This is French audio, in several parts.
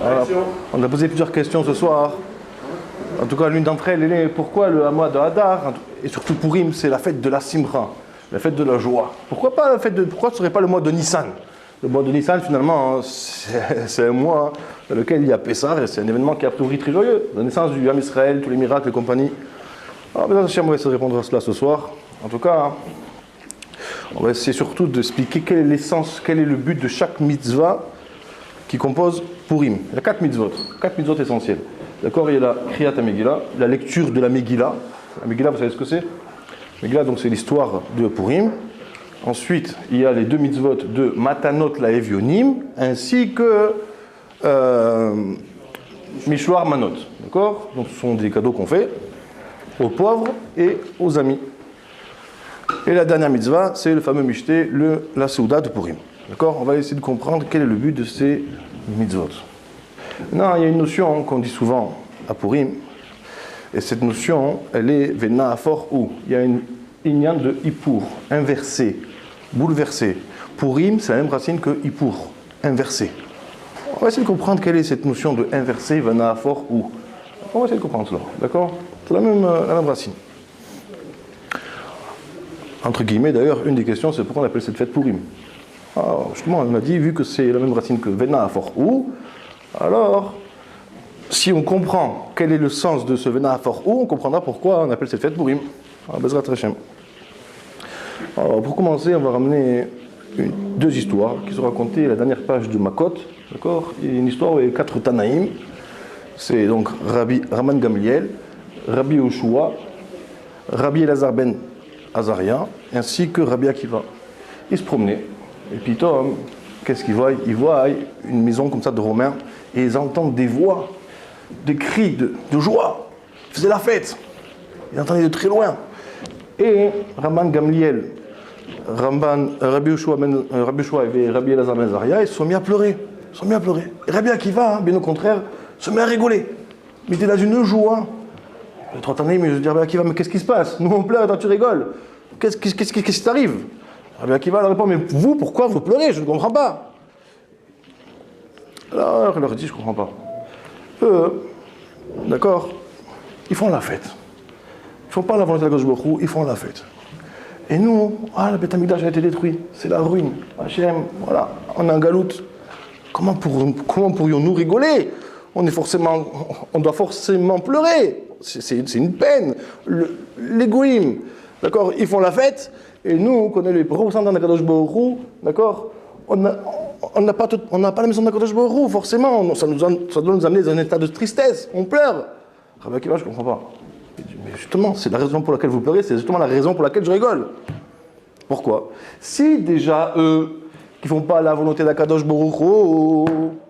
Voilà. On a posé plusieurs questions ce soir. En tout cas, l'une d'entre elles est pourquoi le Mois de Hadar, et surtout Purim, c'est la fête de la Simra, la fête de la joie. Pourquoi ce ne serait pas le mois de Nissan? Le mois de Nissan, finalement, c'est un mois dans lequel il y a Pessah, et c'est un événement qui est a priori très joyeux. La naissance du Ham Israël, tous les miracles et compagnie. Alors, on va essayer de répondre à cela ce soir. En tout cas, on va essayer surtout d'expliquer quelle est l'essence, quel est le but de chaque mitzvah qui compose Purim. Il y a 4 mitzvot essentiels. D'accord, il y a la Kriyat HaMegillah, la lecture de la Megillah. La Megillah, vous savez ce que c'est? Megillah, donc c'est l'histoire de Purim. Ensuite, il y a les 2 mitzvot de Matanot Laevionim, ainsi que Mishloach Manot. D'accord? Donc ce sont des cadeaux qu'on fait aux pauvres et aux amis. Et la dernière mitzvah, c'est le fameux Mishté, la Souda de Purim. D'accord? On va essayer de comprendre quel est le but de ces mitzvot. Non, il y a une notion qu'on dit souvent à Purim, et cette notion, elle est Vena Afor ou. Il y a une inyan de Ipur, inversé, bouleversé. Purim, c'est la même racine que Ipur, inversé. On va essayer de comprendre quelle est cette notion de inversé, Vena Afor ou. On va essayer de comprendre cela, d'accord? C'est la même racine. Entre guillemets, d'ailleurs, une des questions, c'est pourquoi on appelle cette fête Purim. Alors, justement, on a dit, vu que c'est la même racine que Vena Afor ou, alors, si on comprend quel est le sens de ce Vena Afor ou, on comprendra pourquoi on appelle cette fête Purim. Bezrat Hashem. Alors, pour commencer, on va ramener 2 histoires qui sont racontées à la dernière page de Makot. D'accord? Il y a une histoire où il y a 4 Tanaïm. C'est donc Rabbi Raman Gamliel, Rabbi Yoshua, Rabbi Elazar ben Azaria, ainsi que Rabbi Akiva. Ils se promenaient. Et puis Tom, qu'est-ce qu'ils voient? Ils voient une maison comme ça de Romains et ils entendent des voix, des cris de joie. Ils faisaient la fête. Ils entendaient de très loin. Et Raman Gamliel, Rabbi Yoshua et Rabbi Elazar ben Azaria, ils se sont mis à pleurer. Et Rabbi Akiva, bien au contraire, se met à rigoler. Mais il était dans une joie. Les 3 années, mais je dis Rabbi Akiva, mais qu'est-ce qui se passe? Nous on pleure et toi tu rigoles. Qu'est-ce qui t'arrive? Rabbi Akiva leur répond, mais vous, pourquoi vous pleurez? Je ne comprends pas. Alors il leur dit, je ne comprends pas. Eux, d'accord, ils font la fête. Ils ne font pas la volonté de la Baruch Hu, ils font la fête. Et nous, le Beth Amikdash a été détruit, c'est la ruine. Hachem, voilà, on est en galoute. Comment pourrions-nous rigoler? On doit forcément pleurer. C'est une peine. Les goïms, d'accord, ils font la fête, et nous, qu'on est les représentants de Kadosh Baruch Hu, d'accord, on n'a pas la maison de Kadosh Baruch Hu, forcément, ça doit nous amener dans un état de tristesse, on pleure. Rabbi Akiva, je ne comprends pas. Mais justement, c'est la raison pour laquelle vous pleurez, c'est justement la raison pour laquelle je rigole. Pourquoi? Si déjà eux, qui ne font pas la volonté d'Akadosh Baruch Hu,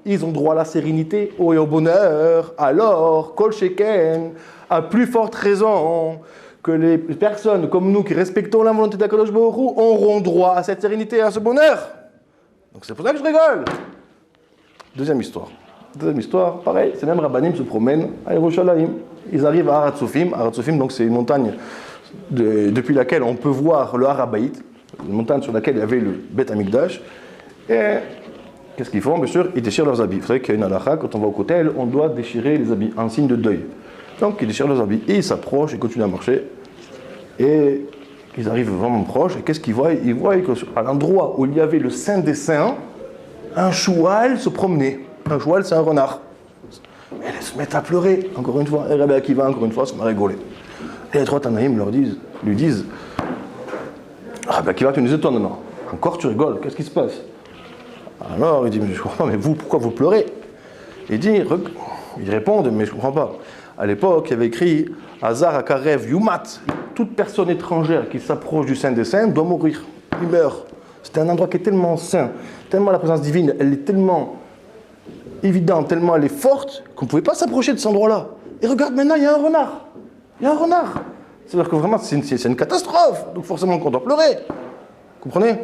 ils ont droit à la sérénité et au bonheur, alors, Kol Sheken, à plus forte raison que les personnes comme nous qui respectons la volonté d'Akadosh Baruch Hu auront droit à cette sérénité et à ce bonheur. Donc c'est pour ça que je rigole. Deuxième histoire, pareil, ces mêmes rabbanim se promènent à Yerushalayim. Ils arrivent à Haratzofim. Haratzofim, donc c'est une montagne depuis laquelle on peut voir le Har HaBayit, une montagne sur laquelle il y avait le Beth Amikdash. Et qu'est-ce qu'ils font? Bien sûr, ils déchirent leurs habits. Vous savez qu'il y a une halakha, quand on va au kotel, on doit déchirer les habits en signe de deuil. Donc ils déchirent leurs habits et ils s'approchent et continuent à marcher. Et ils arrivent vraiment proches. Et qu'est-ce qu'ils voient? Ils voient qu'à l'endroit où il y avait le Saint des Saints, un choual se promenait. Un choual, c'est un renard. Et ils se mettent à pleurer, encore une fois. Et Rabbi Akiva, encore une fois, se met à rigoler. Et les 3 Tanaïm lui disent Rabbi Akiva, tu nous étonnes, non? Encore tu rigoles, qu'est-ce qui se passe? Alors il dit, mais je comprends pas, mais vous, pourquoi vous pleurez? Ils répondent, mais je comprends pas. À l'époque, il y avait écrit Hazar Akarev Yumat. Toute personne étrangère qui s'approche du Saint des Saints doit mourir. Il meurt. C'était un endroit qui est tellement saint, tellement la présence divine, elle est tellement évidente, tellement elle est forte, qu'on ne pouvait pas s'approcher de cet endroit-là. Et regarde maintenant, il y a un renard. C'est-à-dire que vraiment, c'est une catastrophe. Donc forcément qu'on doit pleurer. Vous comprenez?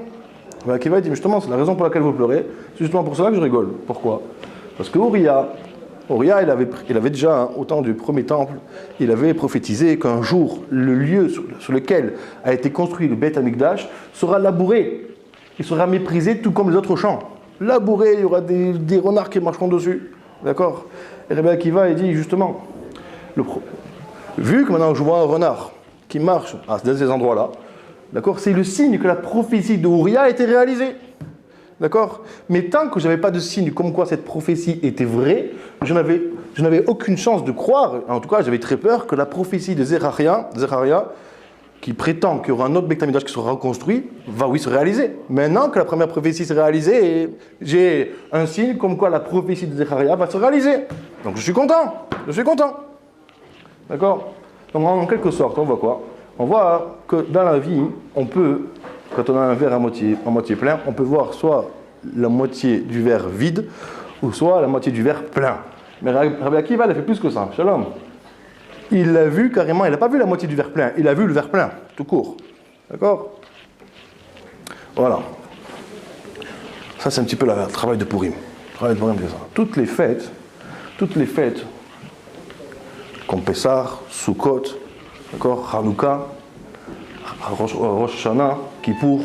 Akiva dit, justement, c'est la raison pour laquelle vous pleurez. C'est justement pour cela que je rigole. Pourquoi? Parce que Uriah, il avait déjà, au temps du premier temple, il avait prophétisé qu'un jour, le lieu sur lequel a été construit le Beth Amikdash sera labouré. Il sera méprisé tout comme les autres champs. Labouré, il y aura des renards qui marcheront dessus. D'accord? Et Rabbi Akiva, il dit justement, vu que maintenant je vois un renard qui marche à ces endroits-là, d'accord, c'est le signe que la prophétie de Ouria a été réalisée. D'accord? Mais tant que je n'avais pas de signe comme quoi cette prophétie était vraie, je n'avais aucune chance de croire, en tout cas j'avais très peur que la prophétie de Zechariah, qui prétend qu'il y aura un autre Beit Hamikdash qui sera reconstruit, va oui se réaliser. Maintenant que la première prophétie s'est réalisée, j'ai un signe comme quoi la prophétie de Zechariah va se réaliser. Donc je suis content. D'accord? Donc en quelque sorte, on voit quoi? On voit que dans la vie, on peut, quand on a un verre à moitié plein, on peut voir soit la moitié du verre vide, ou soit la moitié du verre plein. Mais Rabbi Akiva, il a fait plus que ça. Shalom. Il l'a vu carrément, il n'a pas vu la moitié du verre plein, il a vu le verre plein, tout court. D'accord? Voilà. Ça, c'est un petit peu le travail de Purim. Le travail de Purim, c'est ça. Toutes les fêtes, comme Pessah, Sukkot, d'accord, Hanouka, Rosh Hashanah, Kippour,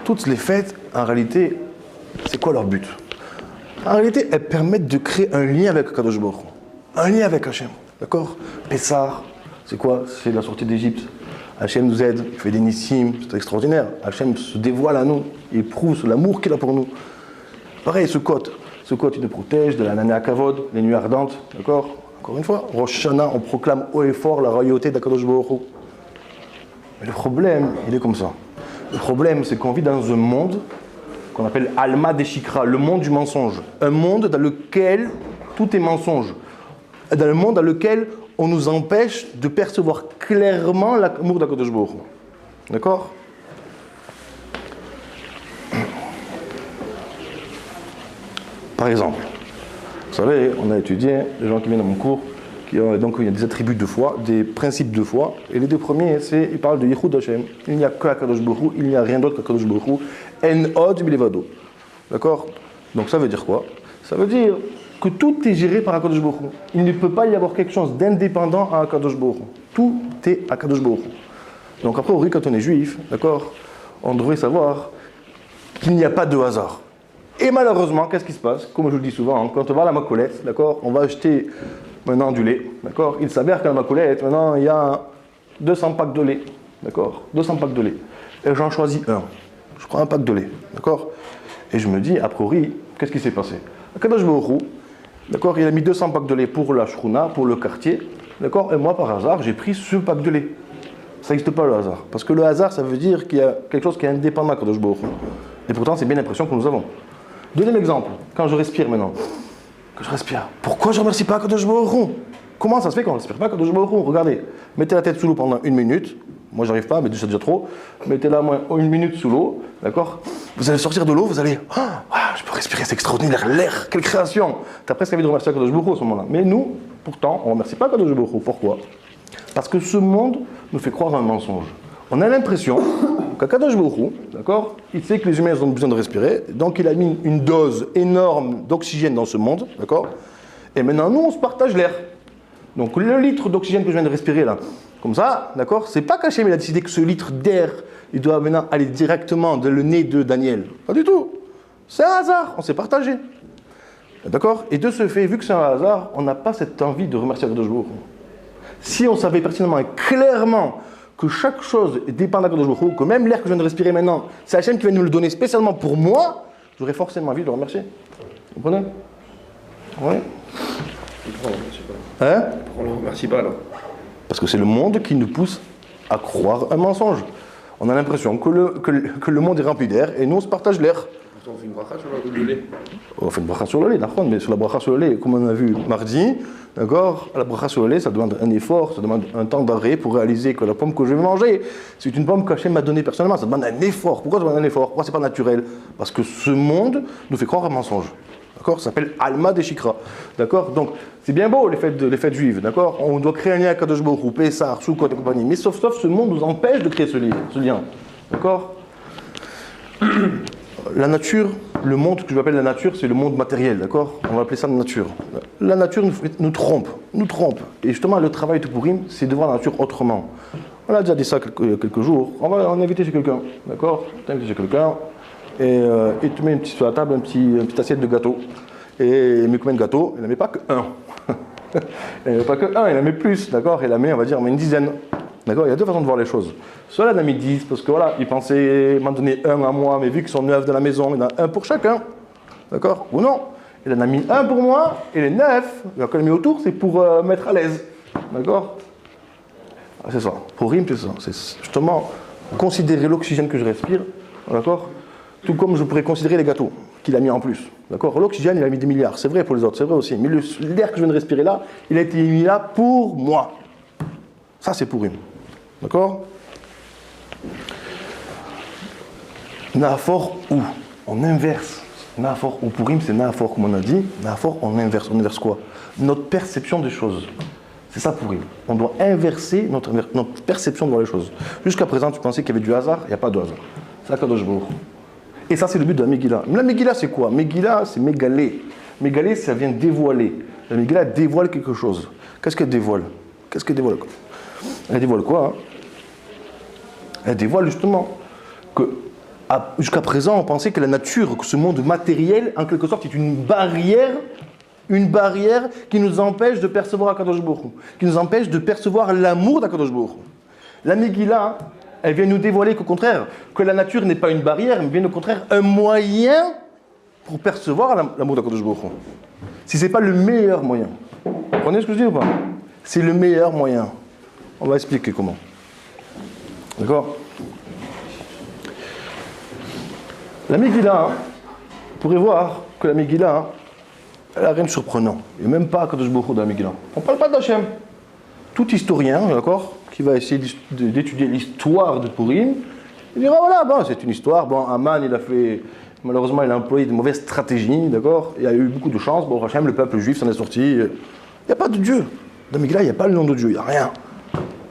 toutes les fêtes, en réalité, c'est quoi leur but? En réalité, elles permettent de créer un lien avec Kadosh Baruch Hu, un lien avec Hachem. D'accord? Pessah, c'est quoi? C'est la sortie d'Égypte. Hachem nous aide, il fait des nissim, c'est extraordinaire. Hachem se dévoile à nous, il prouve l'amour qu'il a pour nous. Pareil, Sukkot, il nous protège de la Nana Kavod, les nuits ardentes. D'accord? Encore une fois, Rosh Hashanah, on proclame haut et fort la royauté d'Akadosh Baruch Hu. Mais le problème, il est comme ça. Le problème, c'est qu'on vit dans un monde qu'on appelle Alma Deshikra, le monde du mensonge. Un monde dans lequel tout est mensonge. Dans le monde dans lequel on nous empêche de percevoir clairement l'amour d'Akadosh Baruch Hu. D'accord? Par exemple, vous savez, on a étudié, les gens qui viennent dans mon cours, donc il y a des attributs de foi, des principes de foi, et les deux premiers, ils parlent de Yichud Hashem. Il n'y a que Akadosh Baruch Hu, il n'y a rien d'autre qu'Akadosh Baruch Hu. En od bilevado. D'accord? Donc ça veut dire quoi? Ça veut dire que tout est géré par Akadosh Baruch Hu. Il ne peut pas y avoir quelque chose d'indépendant à Akadosh Baruch Hu. Tout est Akadosh Baruch Hu. Donc après, quand on est juif, d'accord, on devrait savoir qu'il n'y a pas de hasard. Et malheureusement, qu'est-ce qui se passe? Comme je le dis souvent, quand on va à la Macolette, d'accord, on va acheter maintenant du lait, d'accord. Il s'avère qu'à la Macolette, maintenant, il y a 200 packs de lait, d'accord, 200 packs de lait. Et j'en choisis un. Je prends un pack de lait, d'accord. Et je me dis, a priori, qu'est-ce qui s'est passé? Akadosh Baruch Hu, d'accord, il a mis 200 packs de lait pour la Shruna, pour le quartier, d'accord. Et moi, par hasard, j'ai pris ce pack de lait. Ça n'existe pas le hasard. Parce que le hasard, ça veut dire qu'il y a quelque chose qui est indépendant d'Akadosh Baruch Hu. Et pourtant, c'est bien l'impression que nous avons. Deuxième exemple, quand je respire maintenant. Que je respire. Pourquoi je ne remercie pas Akadosh Baruch Hu? Comment ça se fait qu'on ne respire pas Akadosh Baruch Hu? Regardez, mettez la tête sous l'eau pendant 1 minute. Moi, j'arrive pas, mais c'est déjà trop. Mettez-la moins 1 minute sous l'eau, d'accord? Vous allez sortir de l'eau, vous allez... je peux respirer, c'est extraordinaire, l'air, quelle création! Tu as presque envie de remercier Akadosh Baruch Hu à ce moment-là. Mais nous, pourtant, on ne remercie pas Akadosh Baruch Hu. Pourquoi? Parce que ce monde nous fait croire un mensonge. On a l'impression qu'Akadosh Baruch Hu, d'accord, il sait que les humains ont besoin de respirer, donc il a mis une dose énorme d'oxygène dans ce monde, d'accord, et maintenant nous on se partage l'air. Donc le litre d'oxygène que je viens de respirer là, comme ça, d'accord, c'est pas caché, mais il a décidé que ce litre d'air, il doit maintenant aller directement dans le nez de Daniel. Pas du tout. C'est un hasard, on s'est partagé. D'accord? Et de ce fait, vu que c'est un hasard, on n'a pas cette envie de remercier Akadosh Baruch Hu. Si on savait pertinemment et clairement que chaque chose dépend d'Akadosh Baruch Hu, que même l'air que je viens de respirer maintenant, c'est Hachem qui vient nous le donner spécialement pour moi, j'aurais forcément envie de le remercier. Vous comprenez? Oui. Pourquoi on ne remercie pas? Hein? Pourquoi on ne remercie pas alors? Parce que c'est le monde qui nous pousse à croire un mensonge. On a l'impression que le monde est rempli d'air et nous on se partage l'air. On fait une bracha sur le lait. On fait une bracha sur le lait, d'accord, mais sur la bracha sur le lait, comme on a vu mardi, d'accord, la bracha sur le lait, ça demande un effort, ça demande un temps d'arrêt pour réaliser que la pomme que je vais manger, c'est une pomme qu'Hachem m'a donnée personnellement, ça demande un effort. Pourquoi ça demande un effort? Pourquoi c'est pas naturel? Parce que ce monde nous fait croire un mensonge. D'accord, ça s'appelle Alma Deshikra. D'accord, donc c'est bien beau les fêtes juives, d'accord, on doit créer un lien avec Kadosh Baruch Hu, Pessah, Sukkot et compagnie, mais sauf ce monde nous empêche de créer ce lien. D'accord. La nature, le monde que je appelle la nature, c'est le monde matériel, d'accord? On va appeler ça la nature. La nature nous trompe. Et justement, le travail de Purim, c'est de voir la nature autrement. On a déjà dit ça quelques jours. On va inviter chez quelqu'un, d'accord? Tu invites chez quelqu'un et il te met sur la table une petite assiette de gâteau. Et il met combien de gâteaux? Il n'en met pas que un. Il n'en met pas que un, il en met plus, d'accord? Il en met, on va dire, une dizaine. D'accord? Il y a deux façons de voir les choses. Soit il en a mis 10, parce que voilà, il pensait m'en donner un à moi, mais vu qu'ils sont 9 dans la maison, il en a un pour chacun. D'accord? Ou non? Il en a mis un pour moi, et les 9, quand il a mis autour, c'est pour mettre à l'aise. D'accord? Ah, c'est ça. Pour rime, c'est ça. C'est justement considérer l'oxygène que je respire. D'accord? Tout comme je pourrais considérer les gâteaux qu'il a mis en plus. D'accord? L'oxygène, il a mis des milliards. C'est vrai pour les autres, c'est vrai aussi. Mais l'air que je viens de respirer là, il a été mis là pour moi. Ça, c'est pour rime. D'accord? Naphore ou on inverse. Naphore ou pour rime, c'est naphore, comme on a dit. Naphore, on inverse. On inverse quoi? Notre perception des choses. C'est ça pour rime. On doit inverser notre perception de voir les choses. Jusqu'à présent, tu pensais qu'il y avait du hasard, il n'y a pas de hasard. C'est la Kadosh Baruch. Et ça, c'est le but de la Megillah. Mais la Megillah, c'est quoi? Megillah, c'est mégalé. Mégalé, ça vient dévoiler. La Megillah dévoile quelque chose. Qu'est-ce qu'elle dévoile? Qu'est-ce qu'elle dévoile? Elle dévoile quoi? Elle dévoile justement que jusqu'à présent, on pensait que la nature, que ce monde matériel, en quelque sorte, est une barrière qui nous empêche de percevoir Akadosh Baruch Hu, qui nous empêche de percevoir l'amour d'Akadosh Baruch Hu. La Megillah, elle vient nous dévoiler qu'au contraire, que la nature n'est pas une barrière, mais bien au contraire un moyen pour percevoir l'amour d'Akadosh Baruch Hu. Si ce n'est pas le meilleur moyen. Vous comprenez ce que je dis ou pas? C'est le meilleur moyen. On va expliquer comment. D'accord? La Megillah, vous pourrez voir que la Megillah, elle n'a rien de surprenant. Et même pas Kadosh Baruch Hu dans la Megillah. On ne parle pas d'Hachem. Tout historien, d'accord, qui va essayer d'étudier l'histoire de Purim, il dira voilà, bon, c'est une histoire. Bon, Aman, malheureusement, il a employé de mauvaises stratégies, d'accord. Il y a eu beaucoup de chance. Bon, Hachem, le peuple juif s'en est sorti. Il n'y a pas de Dieu. Dans la Megillah, il n'y a pas le nom de Dieu, il n'y a rien.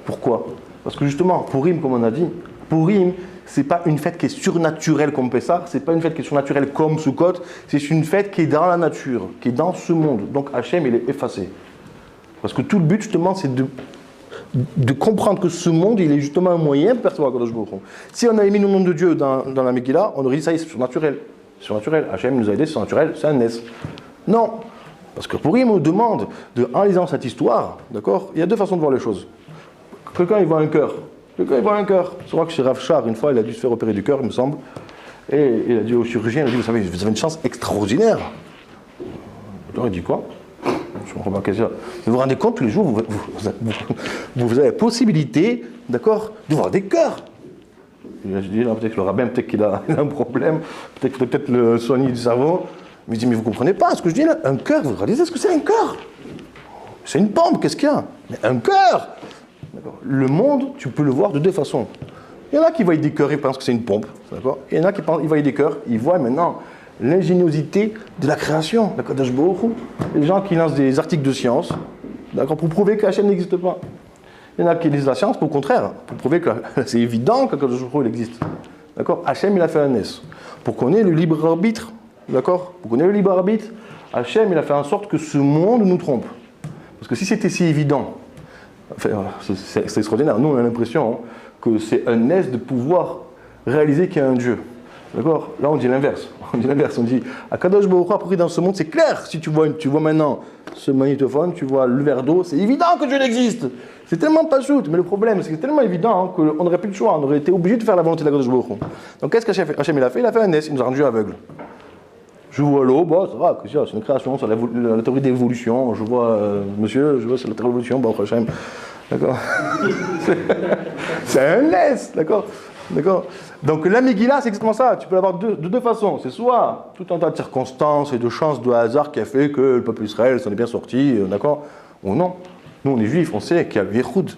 Pourquoi? Parce que justement, Purim, comme on a dit, Purim, c'est pas une fête qui est surnaturelle comme Pessah, c'est pas une fête qui est surnaturelle comme Sukkot, c'est une fête qui est dans la nature, qui est dans ce monde. Donc Hachem, il est effacé. Parce que tout le but, justement, c'est de comprendre que ce monde, il est justement un moyen pour percevoir Kadosh Baruch Hu. Si on avait mis le nom de Dieu dans la Megillah, on aurait dit ça y est, c'est surnaturel. C'est surnaturel. Hachem nous a aidés, c'est surnaturel, c'est un Nes. Non. Parce que Purim nous demande, en lisant cette histoire, d'accord, il y a deux façons de voir les choses. Quelqu'un, il voit un cœur. Quelqu'un, il voit un cœur. C'est vrai que chez Rav Shar, une fois, il a dû se faire opérer du cœur, il me semble. Et il a dit au chirurgien, il a dit, vous savez, vous avez une chance extraordinaire. Alors, il dit quoi? Je ne comprends pas qu'est-ce que c'est. Vous vous rendez compte, tous les jours, vous avez la possibilité, d'accord, de voir des cœurs. Je dis, peut-être que le rabbin, peut-être qu'il a un problème, peut-être qu'il faut peut-être le soigner du cerveau. Mais il dit, mais vous ne comprenez pas ce que je dis là? Un cœur, vous réalisez ce que c'est un cœur? C'est une pompe, qu'est-ce qu'il y a? Mais un cœur! Le monde, tu peux le voir de deux façons. Il y en a qui voient des cœurs et pensent que c'est une pompe. D'accord? Il y en a qui voient des cœurs, ils voient maintenant l'ingéniosité de la création. D'accord? Les gens qui lancent des articles de science, d'accord, pour prouver que Hachem n'existe pas. Il y en a qui lisent la science, pour le contraire, pour prouver que c'est évident que il existe. D'accord? Hachem, il a fait un S. Pour qu'on ait le libre arbitre, d'accord? Pour qu'on ait le libre arbitre, Hachem, il a fait en sorte que ce monde nous trompe. Parce que si c'était si évident, enfin, c'est extraordinaire. Nous, on a l'impression que c'est un aise de pouvoir réaliser qu'il y a un Dieu. D'accord? Là, on dit l'inverse. On dit l'inverse. On dit, à Kadosh Baruch Hu, après dans ce monde, c'est clair. Si tu vois maintenant ce magnétophone, tu vois le verre d'eau, c'est évident que Dieu existe. C'est tellement pas shoot. Mais le problème, c'est que c'est tellement évident qu'on n'aurait plus le choix. On aurait été obligé de faire la volonté de Kadosh Baruch Hu. Donc, qu'est-ce qu'Hachem il a fait? Il a fait un aise. Il nous a rendu aveugles. Je vois l'eau, bon, ça va, c'est une création, c'est la théorie d'évolution. Je vois, monsieur, je vois, c'est la théorie d'évolution, bon, Hachem. D'accord? C'est un laisse, d'accord? D'accord? Donc la Megillah, c'est exactement ça. Tu peux l'avoir de deux façons. C'est soit tout un tas de circonstances et de chances de hasard qui a fait que le peuple d'Israël s'en est bien sorti, d'accord? Ou non. Nous, on est juifs, on sait qu'il y a Yehoud.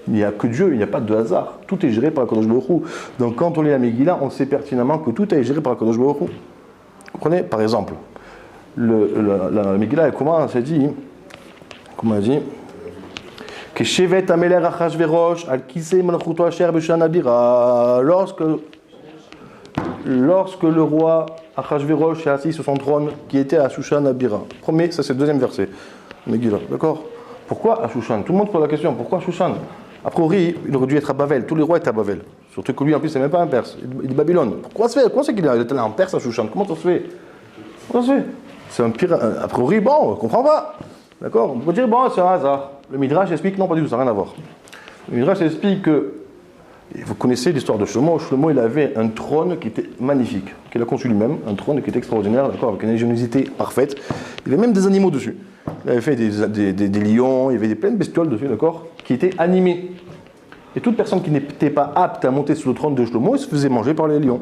Il n'y a que Dieu, il n'y a pas de hasard. Tout est géré par Kadosh Baruch Hu. Donc quand on lit la Megillah, on sait pertinemment que tout est géré par Kadosh Baruch Hu. Vous comprenez? Par exemple, la Megillah, elle commence, elle dit, comment elle dit? Que Shevet Ameler Achashverosh al Kisei Malchuto Asher B'Shana Bira. Lorsque le roi Achashverosh est assis sur son trône qui était à Shushan Abira. Premier, ça c'est le deuxième verset. Megillah, d'accord? Pourquoi à Shushan? Tout le monde pose la question, pourquoi Shushan? A priori, il aurait dû être à Bavel, tous les rois étaient à Bavel. Surtout que lui, en plus, c'est même pas un Perse, il est de Babylone. Pourquoi c'est qu'il est allé en Perse à Shushan? Comment ça se fait? Comment ça se fait? C'est un pire. A priori, bon, on ne comprend pas. D'accord? On peut dire, bon, c'est un hasard. Le Midrash explique, non, pas du tout, ça n'a rien à voir. Le Midrash explique que. Vous connaissez l'histoire de Shlomo. Shlomo, il avait un trône qui était magnifique, qu'il a conçu lui-même, un trône qui était extraordinaire, d'accord, avec une ingéniosité parfaite. Il y avait même des animaux dessus. Il avait fait des lions, il y avait plein de bestioles dessus, d'accord, qui étaient animées. Et toute personne qui n'était pas apte à monter sur le trône de Shlomo, il se faisait manger par les lions.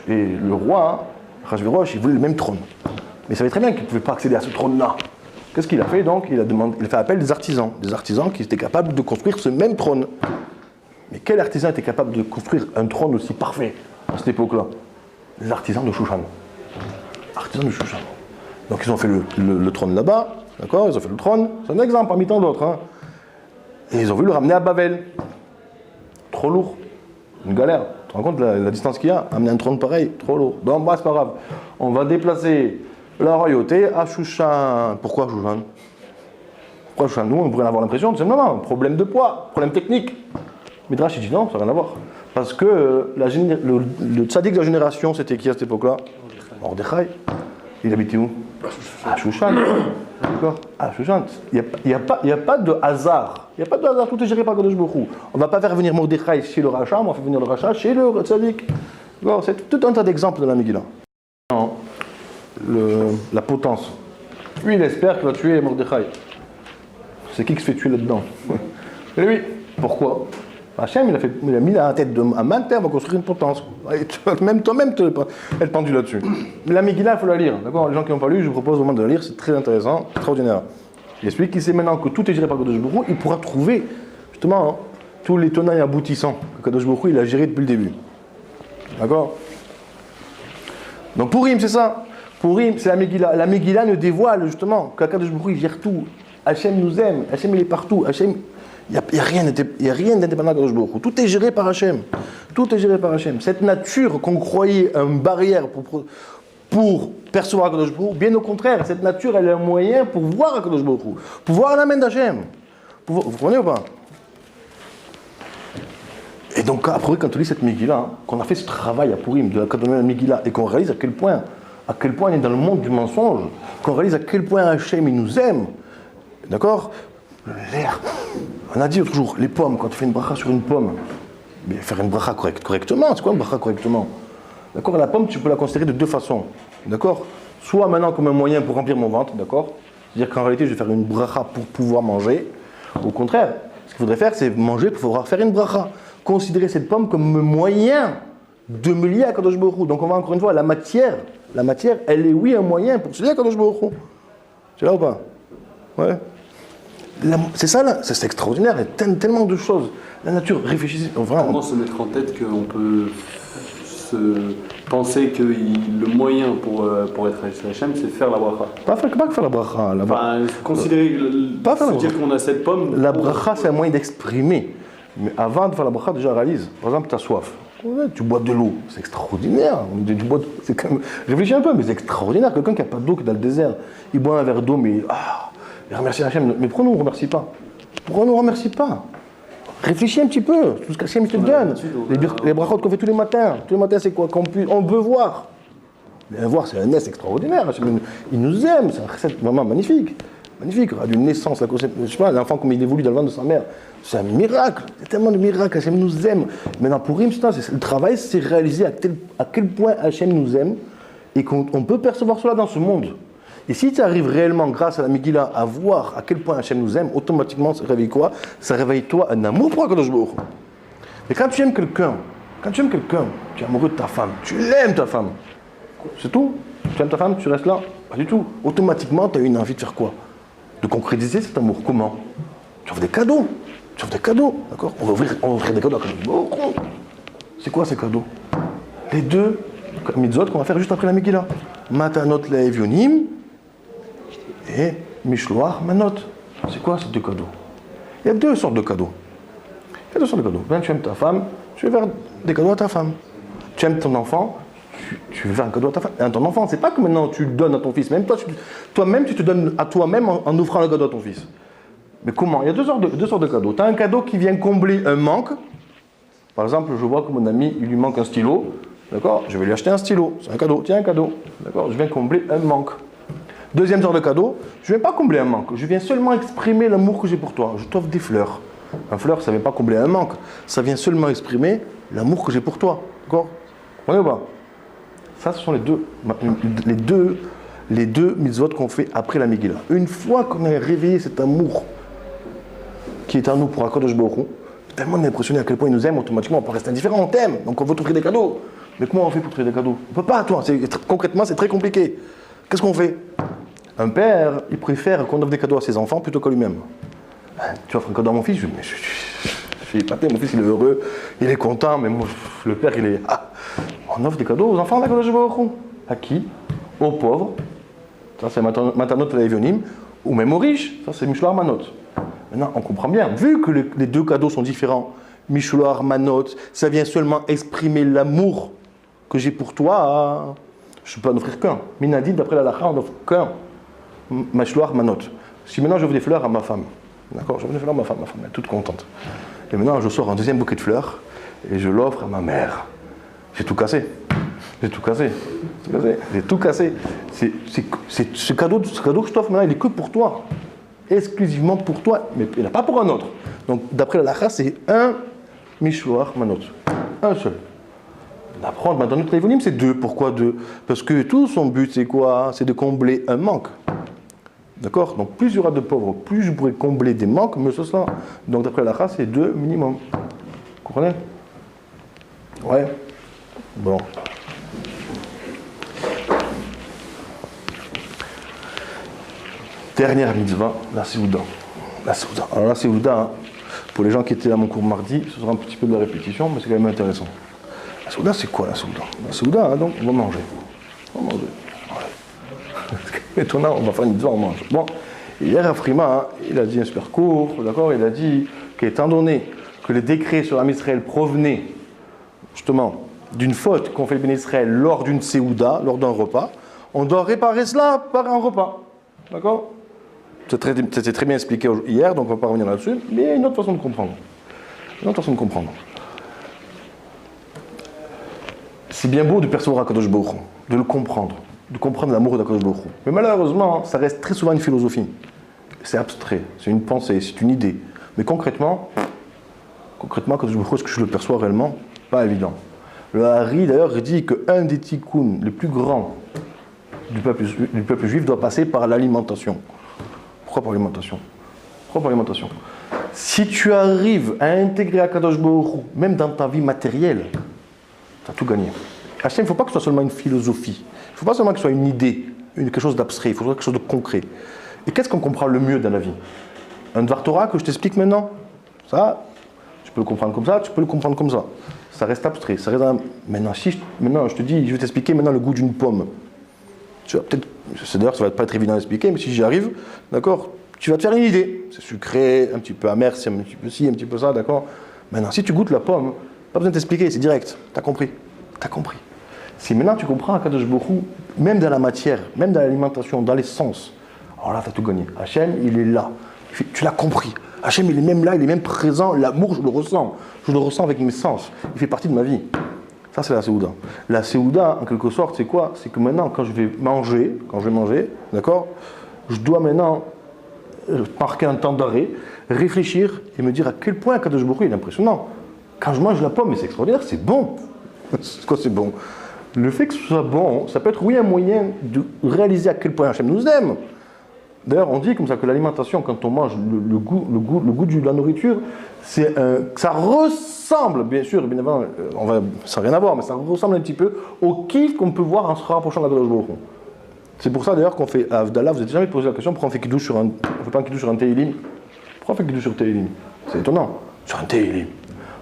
Et le roi, Achashverosh, il voulait le même trône. Mais il savait très bien qu'il ne pouvait pas accéder à ce trône-là. Qu'est-ce qu'il a fait donc? Il a fait appel des artisans qui étaient capables de construire ce même trône. Mais quel artisan était capable de construire un trône aussi parfait à cette époque-là? Les artisans de Shushan. Artisans de Shushan. Donc ils ont fait le trône là-bas, d'accord? Ils ont fait le trône, c'est un exemple parmi tant d'autres. Hein. Et ils ont voulu le ramener à Babel. Trop lourd, une galère. Tu te rends compte la distance qu'il y a? Amener un trône pareil, trop lourd. Donc bah, c'est pas grave. On va déplacer la royauté à Shushan. Pourquoi Shushan? Pourquoi Shushan? Nous, on pourrait avoir l'impression, tout simplement, problème de poids, problème technique. Midrash, il dit non, ça n'a rien à voir. Parce que le tzaddik de la génération, c'était qui à cette époque-là? Mordechai. Il habitait où? À Shushan. D'accord? À Shushan. Il n'y a pas de hasard. Il n'y a pas de hasard, tout est géré par Kadosh Baruch Hu. On ne va pas faire venir Mordechai chez le rachat, on va faire venir le rachat chez le tzaddik. D'accord? C'est tout un tas d'exemples dans la Megillah. La potence. Lui, il espère qu'il va tuer Mordechai. C'est qui se fait tuer là-dedans? Et lui, pourquoi? Hachem, il a mis la tête à maintes terres, va construire une potence. Même toi-même, tu es pendu là-dessus. Mais la Megillah, il faut la lire. D'accord? Les gens qui n'ont pas lu, je vous propose vraiment de la lire, c'est très intéressant, extraordinaire. Et celui qui sait maintenant que tout est géré par Kadosh Baruch Hu, il pourra trouver justement tous les tenants et aboutissants que Kadosh Baruch Hu, il a géré depuis le début. D'accord? Donc Purim, c'est ça. Purim, c'est la Megillah. La Megillah nous dévoile justement que Kadosh Baruch Hu, il gère tout. Hachem nous aime, Hachem il est partout. Hachem, il n'y a rien d'indépendant de Kadosh Baruch Hu. Tout est géré par Hachem. Tout est géré par Hachem. Cette nature qu'on croyait une barrière pour percevoir Kadosh Baruch Hu, bien au contraire, cette nature elle est un moyen pour voir Kadosh Baruch Hu, pour voir la main d'Hachem. Vous comprenez ou pas? Et donc après, quand on lit cette Megillah, qu'on a fait ce travail à Purim de la Megillah et qu'on réalise à quel point on est dans le monde du mensonge, qu'on réalise à quel point Hachem il nous aime, d'accord? L'air. On a dit l'autre jour, les pommes, quand tu fais une bracha sur une pomme, mais faire une bracha correctement, c'est quoi une bracha correctement? D'accord? La pomme, tu peux la considérer de deux façons, d'accord? Soit maintenant comme un moyen pour remplir mon ventre, d'accord? C'est-à-dire qu'en réalité, je vais faire une bracha pour pouvoir manger. Au contraire, ce qu'il faudrait faire, c'est manger pour pouvoir faire une bracha. Considérer cette pomme comme un moyen de me lier à Kadosh Baruch Hu. Donc on va encore une fois, la matière, elle est oui un moyen pour se lier à Kadosh Baruch Hu. C'est là ou pas? Ouais. C'est ça là, c'est extraordinaire, il y a tellement de choses. La nature, réfléchissez. Comment se mettre en tête qu'on peut se penser que le moyen pour être Hachem, c'est faire la bracha? Pas faire la bracha. Considérer, se dire qu'on a cette pomme. La bracha, c'est un moyen d'exprimer. Mais avant de faire la bracha, déjà réalise. Par exemple, tu as soif. Ouais, tu bois de l'eau, c'est extraordinaire. Réfléchis un peu, mais c'est extraordinaire. Quelqu'un qui n'a pas d'eau, qui est dans le désert, il boit un verre d'eau, mais remercie Hachem. Mais pourquoi on ne nous remercie pas? Pourquoi on ne nous remercie pas? Réfléchis un petit peu, tout ce qu'Hachem te donne. Les brachot qu'on fait tous les matins, c'est quoi? On veut voir. Mais voir, c'est un S extraordinaire. Hachem, il nous aime, c'est un recette vraiment magnifique. Magnifique, d'une naissance, je sais pas, l'enfant comme il évolue dans le ventre de sa mère, c'est un miracle, il y a tellement de miracles, Hachem nous aime. Maintenant pour Purim, le travail, c'est réaliser à quel point Hachem nous aime et qu'on peut percevoir cela dans ce monde. Et si tu arrives réellement, grâce à la Megillah, à voir à quel point Hachem nous aime, automatiquement, ça réveille quoi? Ça réveille toi un amour pour Akadosh Baruch Hu. Mais quand tu aimes quelqu'un, tu es amoureux de ta femme, tu l'aimes ta femme, c'est tout. Tu aimes ta femme, tu restes là? Pas du tout. Automatiquement, tu as une envie de faire quoi? De concrétiser cet amour. Comment? Tu offres des cadeaux. D'accord? On va offrir des cadeaux à Akadosh Baruch Hu. C'est quoi ces cadeaux? Les deux mitzvot qu'on va faire juste après la Megillah. Matanot le'evyonim et Mishloach Manot. C'est quoi ces deux cadeaux? Il y a deux sortes de cadeaux. Ben, tu aimes ta femme, tu veux faire des cadeaux à ta femme. Tu aimes ton enfant, tu veux faire un cadeau à ton enfant. C'est pas que maintenant tu le donnes à ton fils. Même toi-même, tu te donnes à toi-même en offrant le cadeau à ton fils. Mais comment? Il y a deux sortes de cadeaux. Tu as un cadeau qui vient combler un manque. Par exemple, je vois que mon ami, il lui manque un stylo. d'accord, je vais lui acheter un stylo, c'est un cadeau, tiens un cadeau, d'accord, je viens combler un manque. Deuxième genre de cadeau, je ne viens pas combler un manque, je viens seulement exprimer l'amour que j'ai pour toi, je t'offre des fleurs. Un fleur, ça ne vient pas combler un manque, ça vient seulement exprimer l'amour que j'ai pour toi, d'accord? Vous comprenez ou pas? Ça, ce sont les deux mitzvot qu'on fait après la Megillah. Une fois qu'on a réveillé cet amour qui est en nous pour Akadosh Baruch Hu, tellement on est impressionné à quel point il nous aime, automatiquement on peut rester indifférent, on t'aime, donc on veut t'offrir des cadeaux. Mais comment on fait pour t'offrir des cadeaux? On ne peut pas, toi, concrètement c'est très compliqué. Qu'est-ce qu'on fait? Un père, il préfère qu'on offre des cadeaux à ses enfants plutôt qu'à lui-même. Tu offres un cadeau à mon fils, je suis épaté, mon fils il est heureux, il est content, mais moi, le père il est... Ah, on offre des cadeaux aux enfants d'Akadosh Baruch Hu. À qui? Aux pauvres, ça c'est Matanot Le'Evionim, ou même aux riches, ça c'est Mishloach Manot. Maintenant, on comprend bien, vu que les deux cadeaux sont différents, Mishloach Manot, ça vient seulement exprimer l'amour que j'ai pour toi, je ne peux pas en offrir qu'un. Minadid, d'après la Lacha, on n'offre qu'un Mishloach Manot. Si maintenant j'offre des fleurs à ma femme, d'accord, j'offre des fleurs à ma femme est toute contente. Et maintenant je sors un deuxième bouquet de fleurs et je l'offre à ma mère. J'ai tout cassé. J'ai tout cassé. J'ai tout cassé. Ce cadeau que je t'offre maintenant, il est que pour toi. Exclusivement pour toi, mais il n'est pas pour un autre. Donc d'après la Lacha, c'est un Mishloach Manot. Un seul. D'apprendre maintenant notre Le'Evionim, c'est deux. Pourquoi deux? Parce que tout son but, c'est quoi? C'est de combler un manque. D'accord? Donc plus il y aura de pauvres, plus je pourrai combler des manques, mais ce sera. Donc d'après la Lacha, c'est deux minimum. Vous comprenez? Ouais. Bon. Dernière mitzvah, la Seouda. La Seouda. Alors la Seouda, hein, pour les gens qui étaient à mon cours mardi, ce sera un petit peu de la répétition, mais c'est quand même intéressant. La Seouda, c'est quoi la Seouda? La Seouda, hein, donc, on va manger. On va manger. Ouais. Étonnant, on va faire une mitzvah, on mange. Bon, hier, Afrima, hein, il a dit un super cours, d'accord? Il a dit qu'étant donné que les décrets sur l'Am Israël provenaient, justement, d'une faute qu'ont fait les Béné Israël lors d'une Seouda, lors d'un repas, on doit réparer cela par un repas. D'accord? C'était très bien expliqué hier, donc on ne va pas revenir là-dessus, mais il y a une autre façon de comprendre. C'est bien beau de percevoir Akadosh Baruch Hu, de le comprendre, de comprendre l'amour d'Akadosh Baruch Hu. Mais malheureusement, ça reste très souvent une philosophie. C'est abstrait, c'est une pensée, c'est une idée. Mais concrètement, Akadosh Baruch Hu, est-ce que je le perçois réellement? Pas évident. Le Hari, d'ailleurs, dit qu'un des tikkuns les plus grands du peuple juif doit passer par l'alimentation. Pourquoi par l'alimentation? Si tu arrives à intégrer Akadosh Baruch Hu, même dans ta vie matérielle, tu as tout gagné. Hachem, il ne faut pas que ce soit seulement une philosophie. Il ne faut pas seulement que ce soit une idée, quelque chose d'abstrait. Il faut quelque chose de concret. Et qu'est-ce qu'on comprend le mieux dans la vie? Un Dvar Torah que je t'explique maintenant, ça, tu peux le comprendre comme ça, tu peux le comprendre comme ça. Ça reste abstrait. Ça reste maintenant, je te dis, je vais t'expliquer maintenant le goût d'une pomme. Tu vas peut-être, d'ailleurs, ça va pas être évident à expliquer, mais si j'y arrive, d'accord, tu vas te faire une idée. C'est sucré, un petit peu amer, c'est un petit peu ci, un petit peu ça, d'accord. Maintenant, si tu goûtes la pomme, pas besoin de t'expliquer, c'est direct. T'as compris. Si maintenant tu comprends Akadosh Baruch Hu, même dans la matière, même dans l'alimentation, dans les sens, alors là, t'as tout gagné. Hachem, il est là. Tu l'as compris. Hachem, il est même là, il est même présent. L'amour, je le ressens. Je le ressens avec mes sens. Il fait partie de ma vie. Ça, c'est la Seouda. La Seouda, en quelque sorte, c'est quoi? C'est que maintenant, quand je vais manger, d'accord, je dois maintenant marquer un temps d'arrêt, réfléchir et me dire à quel point Akadosh Baruch Hu est impressionnant. Quand je mange la pomme, c'est extraordinaire, c'est bon. C'est quoi, c'est bon? Le fait que ce soit bon, ça peut être, oui, un moyen de réaliser à quel point Hachem nous aime. D'ailleurs, on dit comme ça que l'alimentation, quand on mange le goût de la nourriture, ça ressemble, bien sûr, ça n'a rien à voir, mais ça ressemble un petit peu au kiff qu'on peut voir en se rapprochant de la Akadosh Baruch Hu. C'est pour ça d'ailleurs qu'on fait Avdallah. Vous n'avez jamais posé la question pourquoi on fait kiddush on fait pas un kiddush sur un Teilim? Pourquoi on fait kiddush sur Teilim? C'est étonnant. Sur un Teilim.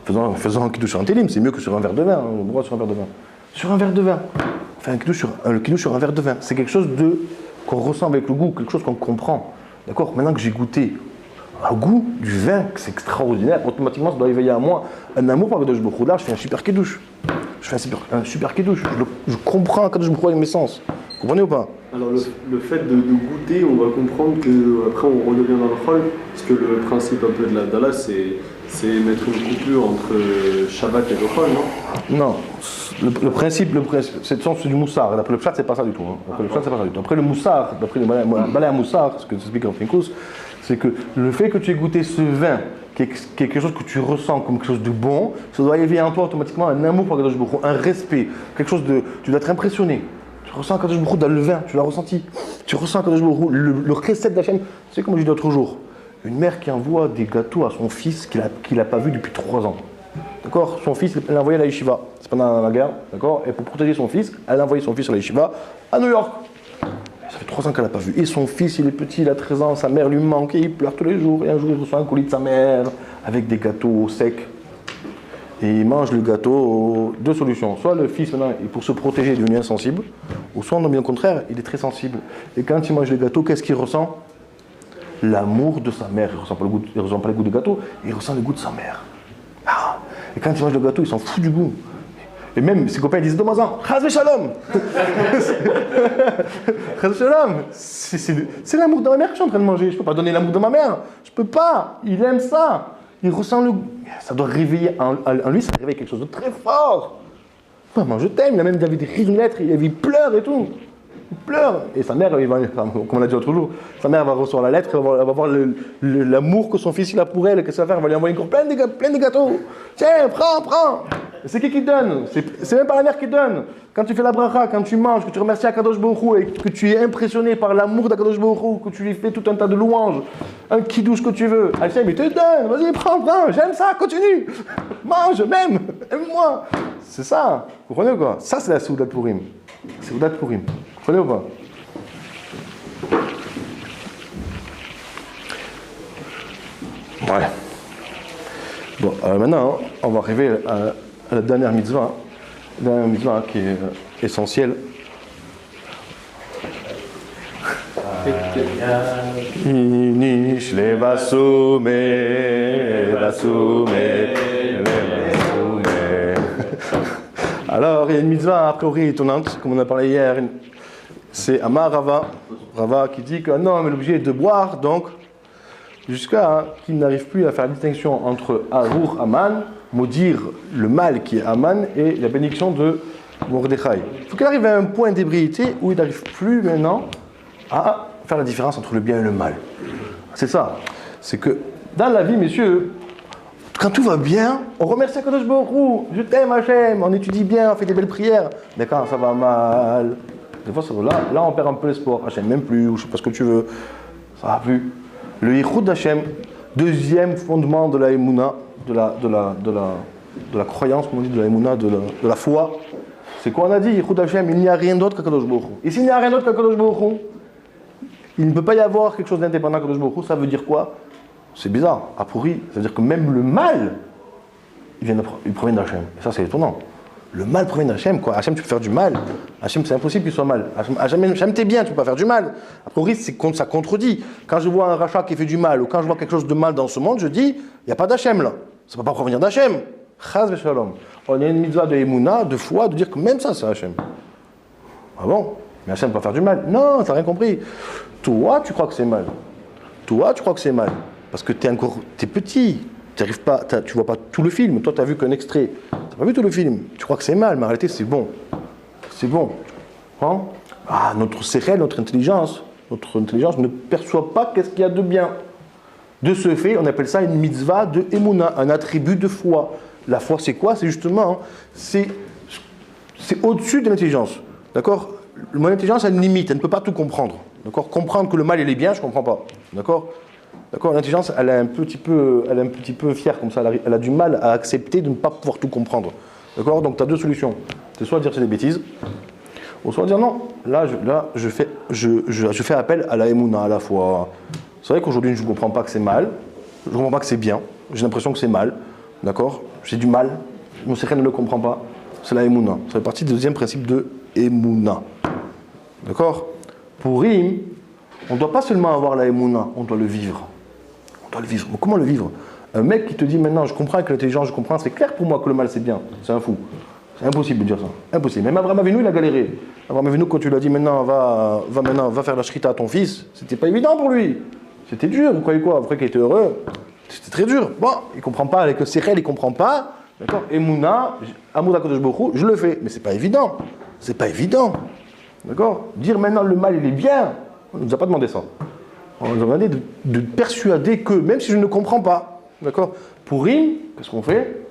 Faisons un kiddush sur un Teilim, c'est mieux que sur un verre de vin. Pourquoi sur un verre de vin? Sur un verre de vin. On fait un kiddush sur un verre de vin. C'est quelque chose qu'on ressent avec le goût, quelque chose qu'on comprend. D'accord? Maintenant que j'ai goûté au goût du vin, c'est extraordinaire, automatiquement ça doit éveiller à moi un amour pour Akadosh Baruch Hu. Là, je fais un super kiddush. Un super kiddush. Je comprends Akadosh Baruch Hu avec mes sens. Vous comprenez ou pas? Alors le fait de goûter, on va comprendre qu'après on redevient dans le chol, parce que le principe un peu de la Dalla, c'est mettre une coupure entre Shabbat et le chol, non? Non, Le principe, c'est du moussard. D'après le pshat, c'est pas ça du tout. Hein. Après le moussard, d'après le balai à moussard, ce que t'expliques en Finkus, c'est que le fait que tu aies goûté ce vin, qui est quelque chose que tu ressens comme quelque chose de bon, ça doit éveiller en toi automatiquement un amour pour Kadosh Baruch Hu, un respect, quelque chose de. Tu dois être impressionné. Tu ressens Kadosh Baruch Hu dans le vin, tu l'as ressenti. Tu ressens Kadosh Baruch Hu, le recette d'Hachem. C'est comme je dis l'autre jour, une mère qui envoie des gâteaux à son fils qu'il n'a pas vu depuis 3 ans. D'accord. Son fils, elle l'a envoyé à la yeshiva. C'est pendant la guerre, d'accord. Et pour protéger son fils, elle a envoyé son fils à la yeshiva à New York. Ça fait 3 ans qu'elle n'a pas vu. Et son fils, il est petit, il a 13 ans, sa mère lui manque et il pleure tous les jours. Et un jour, il reçoit un colis de sa mère avec des gâteaux secs. Et il mange le gâteau. 2 solutions. Soit le fils, maintenant, pour se protéger, est devenu insensible. Ou soit, non, bien au contraire, il est très sensible. Et quand il mange le gâteau, qu'est-ce qu'il ressent? L'amour de sa mère. Il ne ressent pas le goût du gâteau, il ressent le goût de sa mère. Ah. Et quand il mange le gâteau, il s'en fout du goût. Et même ses copains disent Domazan, Chaz Shalom. Chaz Shalom. C'est l'amour de ma mère que je suis en train de manger. Je ne peux pas donner l'amour de ma mère. Je ne peux pas. Il aime ça. Il ressent le goût. Ça doit réveiller en lui, ça réveille quelque chose de très fort. Maman, je t'aime. Il a même envie d'écrire une lettre. Il pleure et tout. Il pleure. Et sa mère, comme on l'a dit l'autre jour, sa mère va recevoir la lettre, elle va voir l'amour que son fils il a pour elle. Qu'est-ce qu'il va faire? Elle va lui envoyer encore plein de gâteaux. Tiens, prends. Et c'est qui donne? C'est même pas la mère qui donne. Quand tu fais la bracha, quand tu manges, que tu remercies Akadosh Baruch Hu et que tu es impressionné par l'amour d'Akadosh Baruch Hu, que tu lui fais tout un tas de louanges, un kidouche que tu veux, Hachem il te donne. Vas-y, prends, j'aime ça, continue. Mange, même, aime-moi. C'est ça. Vous comprenez quoi? Ça, c'est la Seudat Purim. Seudat Purim. Vous comprenez ou pas? Ouais. Bon, maintenant, on va arriver à la dernière mitzvah. La dernière mitzvah qui est essentielle. Alors, il y a une mitzvah a priori étonnante, comme on a parlé hier. C'est Amar Rava qui dit qu'un homme est obligé de boire, donc, jusqu'à qu'il n'arrive plus à faire la distinction entre Arur Aman, maudire le mal qui est Aman, et la bénédiction de Mordechai. Il faut qu'il arrive à un point d'ébriété où il n'arrive plus maintenant à faire la différence entre le bien et le mal. C'est ça. C'est que dans la vie, messieurs, quand tout va bien, on remercie Akadosh Baruch Hu, je t'aime Hachem, on étudie bien, on fait des belles prières. Mais quand ça va mal, des fois là on perd un peu l'espoir. Hachem m'aime plus, ou je sais pas ce que tu veux, ça va plus. Le Yichud d'Hachem, deuxième fondement de la Emouna, de la croyance, comme on dit, de la Emouna, de la foi, c'est quoi on a dit? Yichud d'Hachem, il n'y a rien d'autre qu'Akadosh Baruch Hu. Et s'il n'y a rien d'autre qu'Akadosh Baruch Hu, il ne peut pas y avoir quelque chose d'indépendant qu'Akadosh Baruch Hu. Ça veut dire quoi? C'est bizarre, à pourri, ça veut dire que même le mal, il provient d'Hachem. Et ça, c'est étonnant. Le mal provient d'Hachem, quoi. Hachem, tu peux faire du mal. Hachem, c'est impossible qu'il soit mal. Hachem, t'es bien, tu peux pas faire du mal. A priori, ça contredit. Quand je vois un rachat qui fait du mal, ou quand je vois quelque chose de mal dans ce monde, je dis, il n'y a pas d'Hachem là. Ça ne peut pas provenir d'Hachem. Chaz v'shalom. On a une mitzvah de Emouna, de foi, de dire que même ça, c'est Hachem. Ah bon? Mais Hachem ne peut pas faire du mal. Non, t'as rien compris. Toi, tu crois que c'est mal. Toi, tu crois que c'est mal. Parce que t'es petit, tu vois pas tout le film. Toi, tu as vu qu'un extrait. Tu n'as pas vu tout le film. Tu crois que c'est mal, mais en réalité, c'est bon. C'est bon. Hein? Ah, notre sérel, notre intelligence ne perçoit pas qu'est-ce qu'il y a de bien. De ce fait, on appelle ça une mitzvah de Emouna, un attribut de foi. La foi, c'est quoi? C'est justement, c'est au-dessus de l'intelligence. D'accord? Mon intelligence a une limite, elle ne peut pas tout comprendre. D'accord? Comprendre que le mal, il est bien, je ne comprends pas. D'accord? D'accord, l'intelligence, elle est un petit peu fière comme ça, elle a du mal à accepter de ne pas pouvoir tout comprendre. D'accord, donc tu as 2 solutions. C'est soit dire c'est des bêtises, ou soit dire non, je fais appel à la Emouna, à la foi. C'est vrai qu'aujourd'hui je ne comprends pas que c'est mal, je ne comprends pas que c'est bien, j'ai l'impression que c'est mal, d'accord, j'ai du mal, mon secret ne le comprend pas, c'est la Emouna. Ça fait partie du deuxième principe de Emouna. D'accord? Pour Rim, on ne doit pas seulement avoir la Emouna, on doit le vivre. On doit le vivre. Mais comment le vivre? Un mec qui te dit maintenant, je comprends avec l'intelligence, je comprends, c'est clair pour moi que le mal c'est bien. C'est un fou. C'est impossible de dire ça. Impossible. Même Abraham Avinu, il a galéré. Abraham Avinu, quand tu lui as dit maintenant, va faire la shrita à ton fils, c'était pas évident pour lui. C'était dur, vous croyez quoi? Après qu'il était heureux, c'était très dur. Bon, il comprend pas, avec le Sechel, il comprend pas D'accord? Et Mouna, amour d'Akadosh Baruch Hu, je le fais. Mais c'est pas évident. C'est pas évident. D'accord? Dire maintenant le mal, il est bien. On ne nous a pas demandé ça. On nous a demandé de persuader que, même si je ne comprends pas, d'accord? Pour Rim, qu'est-ce qu'on fait?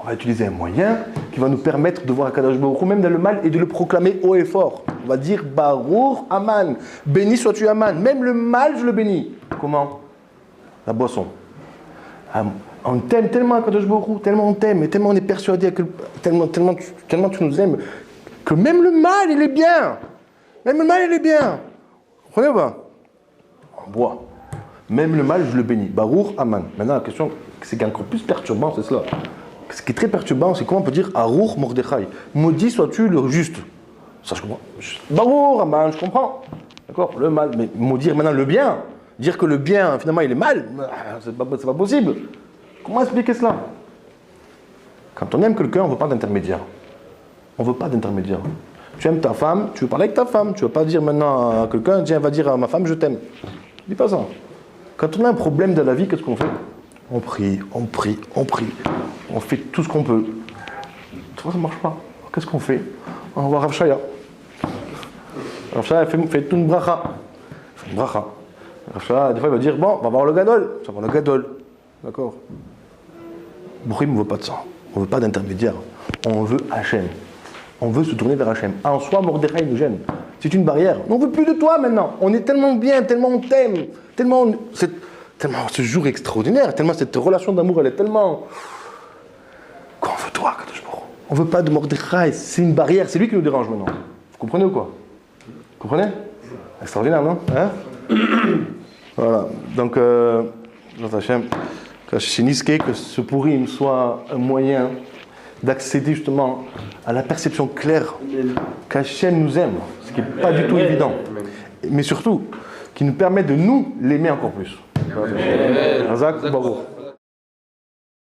On va utiliser un moyen qui va nous permettre de voir Akadosh Baruch Hu, même dans le mal, et de le proclamer haut et fort. On va dire Baruch Aman. Béni sois-tu Aman. Même le mal, je le bénis. Comment? La boisson. On t'aime tellement Akadosh Baruch Hu, tellement on t'aime, et tellement on est persuadé, tellement tu nous aimes, que même le mal, il est bien. Même le mal, il est bien. Vous comprenez ou pas? On boit. Même le mal, je le bénis. Baruch Aman. Maintenant, la question, c'est encore plus perturbant, c'est cela. Ce qui est très perturbant, c'est comment on peut dire Aruch Mordechai. Maudit sois-tu le juste. Ça, je comprends. Baruch Aman, je comprends. D'accord? Le mal. Mais maudire maintenant le bien. Dire que le bien, finalement, il est mal, c'est pas possible. Comment expliquer cela? Quand on aime quelqu'un, on ne veut pas d'intermédiaire. On ne veut pas d'intermédiaire. Tu aimes ta femme, tu veux parler avec ta femme. Tu ne veux pas dire maintenant à quelqu'un, tiens, va dire à ma femme, je t'aime. Dis pas ça. Quand on a un problème dans la vie, qu'est-ce qu'on fait? On prie, on prie, on prie. On fait tout ce qu'on peut. Tu vois, ça ne marche pas. Qu'est-ce qu'on fait? On va voir Rav Shaya. Rav Shaya fait toute une bracha. Il fait une bracha. Rav Shaya, des fois, il va dire, bon, on va voir le gadol. Ça va voir le gadol. D'accord? Bourim ne veut pas de ça. On ne veut pas d'intermédiaire. On veut Hachem. On veut se tourner vers Hachem. En soi, Mordechai nous gêne. C'est une barrière. On ne veut plus de toi maintenant. On est tellement bien, tellement on t'aime, tellement ce jour extraordinaire, tellement cette relation d'amour, elle est tellement... Quoi, on veut toi, Kadosh Baruch Hu. On ne veut pas de Mordechai. C'est une barrière. C'est lui qui nous dérange maintenant. Vous comprenez ou quoi? Vous comprenez? Extraordinaire, non? Hein? Voilà. Donc, Hachem, que ce Purim soit un moyen d'accéder justement à la perception claire qu'Hachem nous aime, ce qui n'est pas du tout évident, mais surtout qui nous permet de nous l'aimer encore plus. Razak Baruch.